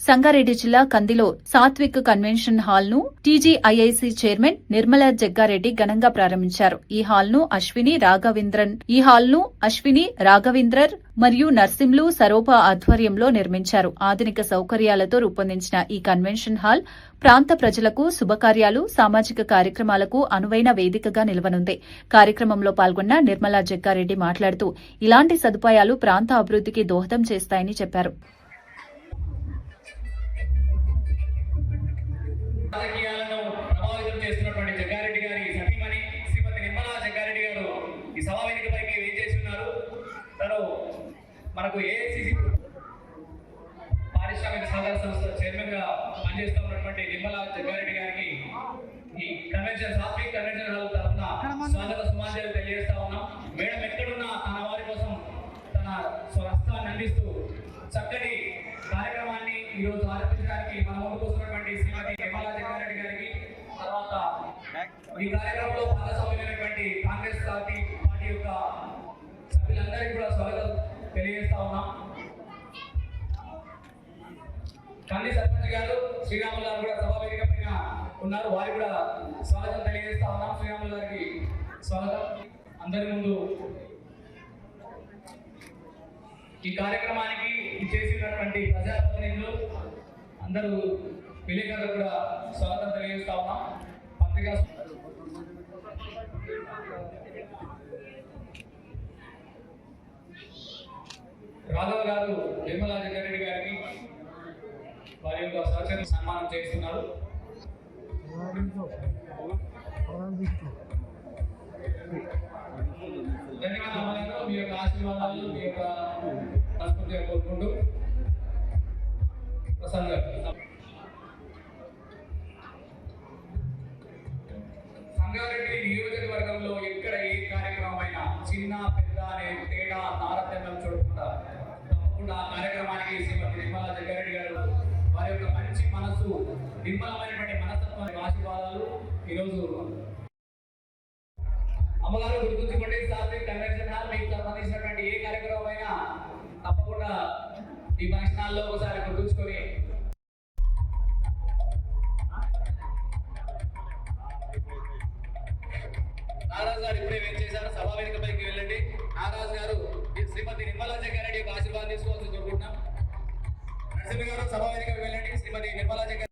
సంగారెడ్డి జిల్లా కందిలో Satvik convention hall ను టీజీఐఐసీ చైర్మన్ నిర్మలా జగ్గారెడ్డి ఘనంగా ప్రారంభించారు. ఈ హాల్ ను అశ్విని రాఘవేంద్రర్ మరియు నర్సింలు సరోప ఆధ్వర్యంలో నిర్మించారు. ఆధునిక సౌకర్యాలతో రూపొందించిన ఈ కన్వెన్షన్ హాల్ ప్రాంత ప్రజలకు శుభకార్యాలు, సామాజిక కార్యక్రమాలకు అనువైన వేదికగా నిలవనుంది. కార్యక్రమంలో పాల్గొన్న నిర్మలా జగ్గారెడ్డి మాట్లాడుతూ ఇలాంటి సదుపాయాలు ప్రాంత అభివృద్ధికి దోహదం చేస్తాయని చెప్పారు. రాజకీయాలను ప్రభావితం చేస్తున్నటువంటి జగ్గారెడ్డి గారి సతీమణి శ్రీమతి నిర్మలా జగ్గారెడ్డి గారు ఈ సభా వేదికపైకి వేచేసి ఉన్నారు. తను మనకు ఏఐసిసి పారిశ్రామిక సహకార సంస్థ చైర్మన్ గా పనిచేస్తూ ఉన్నటువంటి నిర్మలా జగ్గారెడ్డి గారికి ఈ సాత్విక్ కన్వెన్షన్ హాల్ తరఫున స్వాగత సుమాంజలి తెలియజేస్తా ఉన్నాం. మేడం ఎక్కడున్నా తన వారి కోసం తన స్వహస్తాన్ని అందిస్తూ చక్కటి కార్యక్రమాన్ని ఈరోజు ఆరంభించడానికి మన ముందుకు వస్తున్నటువంటి శ్రీమతి నిర్మలా జగ్గారెడ్డి గారికి, తర్వాత ఈ కార్యక్రమంలో భాగస్వామ్యమైనటువంటి కాంగ్రెస్ పార్టీ యొక్క సభ్యులందరికీ కూడా స్వాగతం తెలియజేస్తా ఉన్నాం. కంది సర్పంచ్ గారు శ్రీరాములు గారు కూడా సభా వేదిక పైన ఉన్నారు. వారికి కూడా స్వాగతం తెలియజేస్తా ఉన్నాం. శ్రీరాములు గారికి స్వాగతం. అందరి ముందు ఈ కార్యక్రమానికి చేసినటువంటి ప్రజాప్రతినిధులు అందరూ విలేకరులు కూడా స్వాగతం తెలియజేస్తా ఉన్నాం. పత్రికా రాఘవ గారు నిర్మలా జగ్గారెడ్డి గారికి వారి యొక్క సహచర సన్మానం చేస్తున్నారు. ధన్యవాదాలు. మీ యొక్క ఆశీర్వాదాలు, మీ యొక్క సంస్కృతిగా కోరుకుంటూ ప్రసన్న సంగారెడ్డి నియోజకవర్గంలో ఎక్కడ ఏ కార్యక్రమం అయినా చిన్న పెద్ద అనే తేడా తారతమ్యం చూడకుండా తప్పకుండా ఆ కార్యక్రమానికి శ్రీమతి నిర్మలా జగ్గారెడ్డి గారు వారి యొక్క మంచి మనసు, నిర్మలమైనటువంటి మనస్తత్వానికి ఆశీర్వాదాలు. ఈరోజు అమ్మగారు గుర్తుంచుకోండి, సాత్విక్ కన్వెన్షన్ హాల్ మీకు సంబంధించినటువంటి ఏ కార్యక్రమం అయినా తప్పకుండా ఈ ఫంక్షన్ హాల్లో ఒకసారి గుర్తుంచుకొని నారాజు గారు ఇప్పుడే ఏం చేశారు, సభా వేదిక పైకి వెళ్ళండి. నారాజు గారు శ్రీమతి నిర్మలా జగ్గారెడ్డి యొక్క ఆశీర్వాదం తీసుకోవాల్సి కోరుకుంటున్నాం. నరసింహ గారు సభా వేదికకి వెళ్ళండి. శ్రీమతి నిర్మలా జగ్గారెడ్డి